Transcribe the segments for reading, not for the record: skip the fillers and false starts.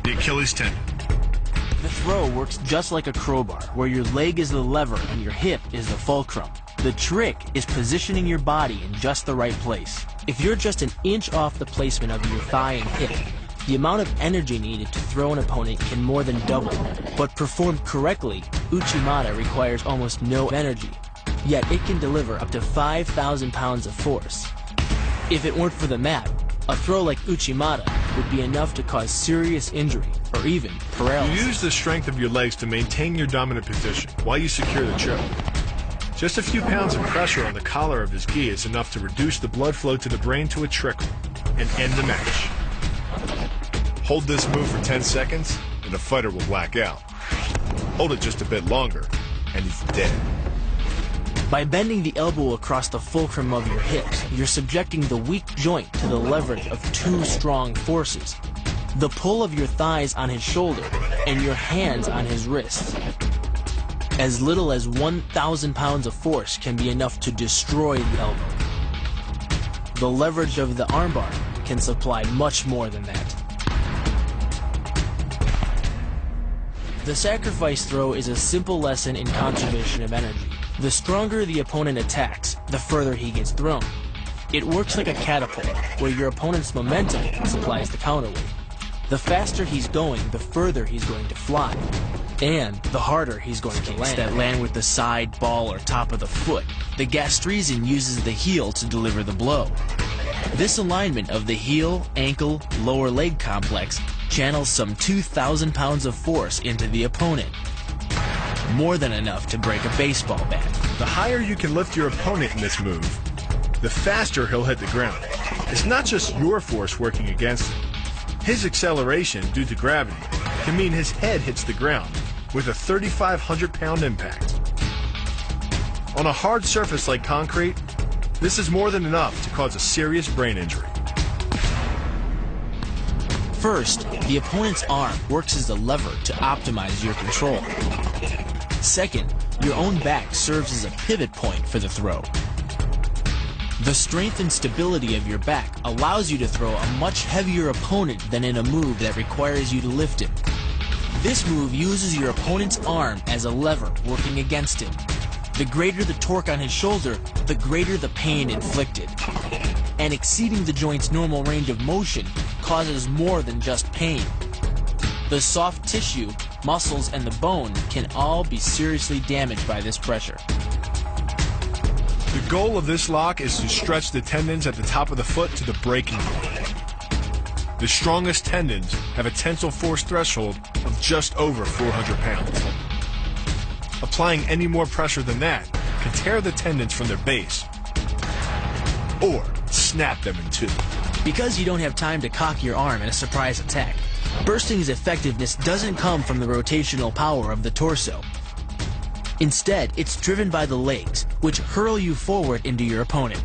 the Achilles tendon. The throw works just like a crowbar, where your leg is the lever and your hip is the fulcrum. The trick is positioning your body in just the right place. If you're just an inch off the placement of your thigh and hip, the amount of energy needed to throw an opponent can more than double. But performed correctly, Uchimata requires almost no energy, yet it can deliver up to 5,000 pounds of force. If it weren't for the mat, a throw like Uchimata would be enough to cause serious injury or even paralysis. You use the strength of your legs to maintain your dominant position while you secure the choke. Just a few pounds of pressure on the collar of his gi is enough to reduce the blood flow to the brain to a trickle and end the match. Hold this move for 10 seconds and the fighter will black out. Hold it just a bit longer and he's dead. By bending the elbow across the fulcrum of your hips, you're subjecting the weak joint to the leverage of two strong forces: the pull of your thighs on his shoulder and your hands on his wrists. As little as 1,000 pounds of force can be enough to destroy the elbow. The leverage of the armbar can supply much more than that. The sacrifice throw is a simple lesson in conservation of energy. The stronger the opponent attacks, the further he gets thrown. It works like a catapult, where your opponent's momentum supplies the counterweight. The faster he's going, the further he's going to fly. And the harder he's going to land. That land with the side, ball, or top of the foot. The gastrizin uses the heel to deliver the blow. This alignment of the heel, ankle, lower leg complex channels some 2,000 pounds of force into the opponent. More than enough to break a baseball bat. The higher you can lift your opponent in this move, the faster he'll hit the ground. It's not just your force working against him. His acceleration due to gravity can mean his head hits the ground with a 3,500-pound impact. On a hard surface like concrete, this is more than enough to cause a serious brain injury. First, the opponent's arm works as a lever to optimize your control. Second, your own back serves as a pivot point for the throw. The strength and stability of your back allows you to throw a much heavier opponent than in a move that requires you to lift him. This move uses your opponent's arm as a lever working against him. The greater the torque on his shoulder, the greater the pain inflicted. And exceeding the joint's normal range of motion causes more than just pain. The soft tissue, muscles, and the bone can all be seriously damaged by this pressure. The goal of this lock is to stretch the tendons at the top of the foot to the breaking point. The strongest tendons have a tensile force threshold of just over 400 pounds. Applying any more pressure than that can tear the tendons from their base or snap them in two. Because you don't have time to cock your arm in a surprise attack, bursting's effectiveness doesn't come from the rotational power of the torso. Instead, it's driven by the legs, which hurl you forward into your opponent.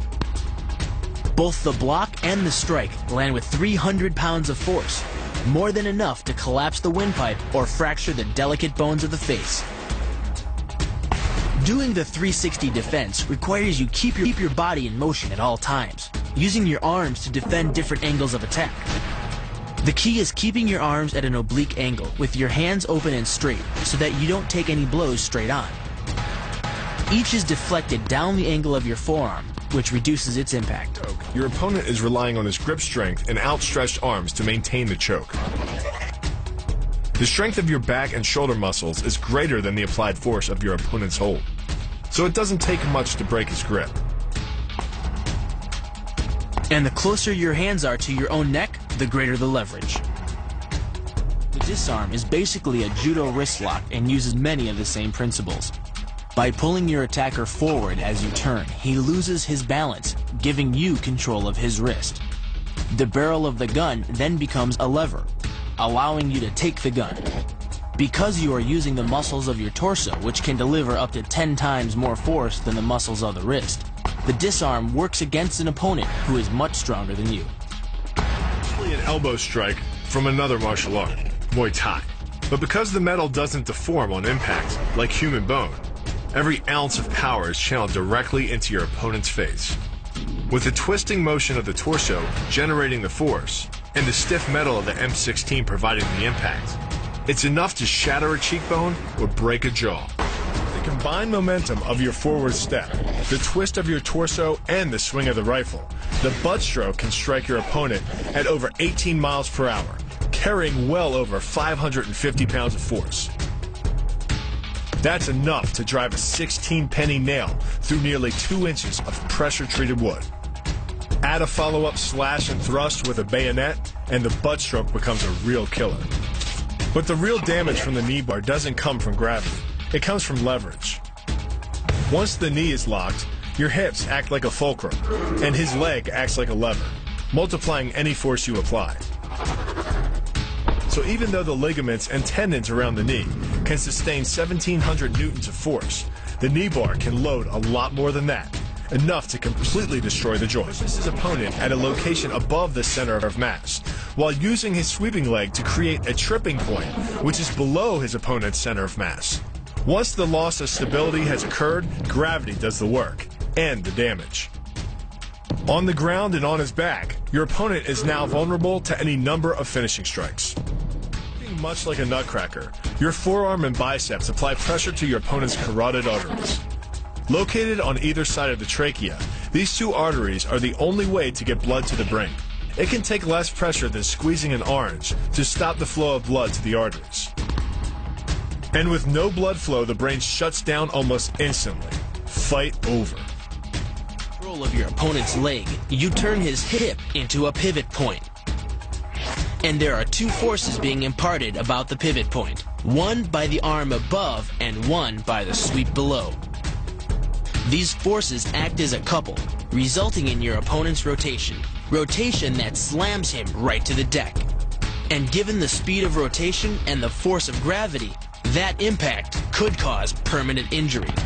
Both the block and the strike land with 300 pounds of force, more than enough to collapse the windpipe or fracture the delicate bones of the face. Doing the 360 defense requires you keep your body in motion at all times, using your arms to defend different angles of attack. The key is keeping your arms at an oblique angle with your hands open and straight so that you don't take any blows straight on. Each is deflected down the angle of your forearm, which reduces its impact. Your opponent is relying on his grip strength and outstretched arms to maintain the choke. The strength of your back and shoulder muscles is greater than the applied force of your opponent's hold, so it doesn't take much to break his grip. And the closer your hands are to your own neck, the greater the leverage. The disarm is basically a judo wrist lock and uses many of the same principles. By pulling your attacker forward as you turn, he loses his balance, giving you control of his wrist. The barrel of the gun then becomes a lever, allowing you to take the gun. Because you are using the muscles of your torso, which can deliver up to 10 times more force than the muscles of the wrist, the disarm works against an opponent who is much stronger than you. Actually, an elbow strike from another martial art, Muay Thai. But because the metal doesn't deform on impact, like human bone, every ounce of power is channeled directly into your opponent's face. With the twisting motion of the torso generating the force, and the stiff metal of the M16 providing the impact. It's enough to shatter a cheekbone or break a jaw. The combined momentum of your forward step, the twist of your torso, and the swing of the rifle, the butt stroke can strike your opponent at over 18 miles per hour, carrying well over 550 pounds of force. That's enough to drive a 16-penny nail through nearly 2 inches of pressure-treated wood. Add a follow-up slash and thrust with a bayonet, and the butt stroke becomes a real killer. But the real damage from the knee bar doesn't come from gravity. It comes from leverage. Once the knee is locked, your hips act like a fulcrum, and his leg acts like a lever, multiplying any force you apply. So even though the ligaments and tendons around the knee can sustain 1,700 newtons of force, the knee bar can load a lot more than that, enough to completely destroy the joint. Pushes his opponent at a location above the center of mass, while using his sweeping leg to create a tripping point, which is below his opponent's center of mass. Once the loss of stability has occurred, gravity does the work, and the damage. On the ground and on his back, your opponent is now vulnerable to any number of finishing strikes. Much like a nutcracker, your forearm and biceps apply pressure to your opponent's carotid arteries. Located on either side of the trachea, these two arteries are the only way to get blood to the brain. It can take less pressure than squeezing an orange to stop the flow of blood to the arteries. And with no blood flow, the brain shuts down almost instantly. Fight over. Control of your opponent's leg, you turn his hip into a pivot point. And there are two forces being imparted about the pivot point, one by the arm above and one by the sweep below. These forces act as a couple, resulting in your opponent's rotation that slams him right to the deck. And given the speed of rotation and the force of gravity, that impact could cause permanent injury.